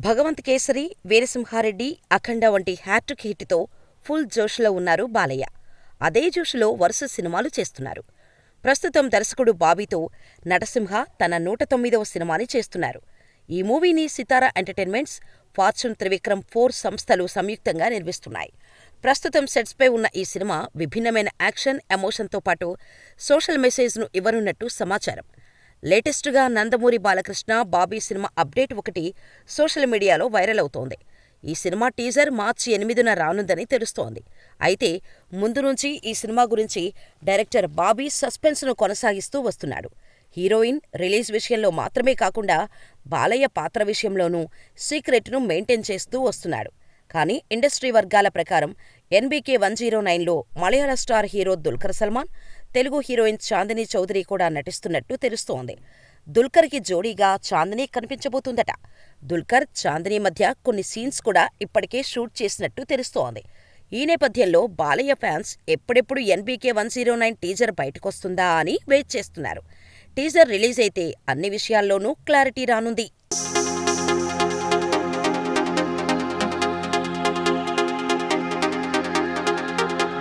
భగవంత్ కేసరి, వీరసింహారెడ్డి, అఖండ వంటి hat trick హిట్తో full జోష్లో ఉన్నారు బాలయ్య. అదే జోష్లో వరుస సినిమాలు చేస్తున్నారు. ప్రస్తుతం దర్శకుడు బాబీతో నటసింహ తన 109వ సినిమాని చేస్తున్నారు. ఈ మూవీని సితారా ఎంటర్టైన్మెంట్స్, ఫార్చ్యూన్ త్రివిక్రమ్ 4 సంస్థలు సంయుక్తంగా నిర్మిస్తున్నాయి. ప్రస్తుతం సెట్స్పై ఉన్న ఈ సినిమా విభిన్నమైన యాక్షన్, ఎమోషన్తో పాటు సోషల్ మెసేజ్ను ఇవ్వనున్నట్టు సమాచారం. లేటెస్ట్గా నందమూరి బాలకృష్ణ, బాబీ సినిమా అప్డేట్ ఒకటి సోషల్ మీడియాలో వైరల్ అవుతోంది. ఈ సినిమా టీజర్ మార్చి 8న రానుందని తెలుస్తోంది. అయితే ముందు నుంచి ఈ సినిమా గురించి డైరెక్టర్ బాబీ సస్పెన్స్ను కొనసాగిస్తూ వస్తున్నాడు. హీరోయిన్ రిలీజ్ విషయంలో మాత్రమే కాకుండా బాలయ్య పాత్ర విషయంలోనూ సీక్రెట్ను మెయింటైన్ చేస్తూ వస్తున్నాడు. కానీ ఇండస్ట్రీ వర్గాల ప్రకారం ఎన్బీకే 109లో Malayala star hero Dulquer Salmaan, Telugu heroine Chandini Chowdary కూడా నటిస్తున్నట్టు తెలుస్తోంది. దుల్కర్కి జోడీగా చాందినీ కనిపించబోతుందట. దుల్కర్, చాందినీ మధ్య కొన్ని సీన్స్ కూడా ఇప్పటికే షూట్ చేసినట్టు తెలుస్తోంది. ఈ నేపథ్యంలో బాలయ్య ఫ్యాన్స్ ఎప్పుడెప్పుడు ఎన్బీకే 109 టీజర్ బయటకొస్తుందా అని వెయిట్ చేస్తున్నారు. టీజర్ రిలీజ్ అయితే అన్ని విషయాల్లోనూ క్లారిటీ రానుంది.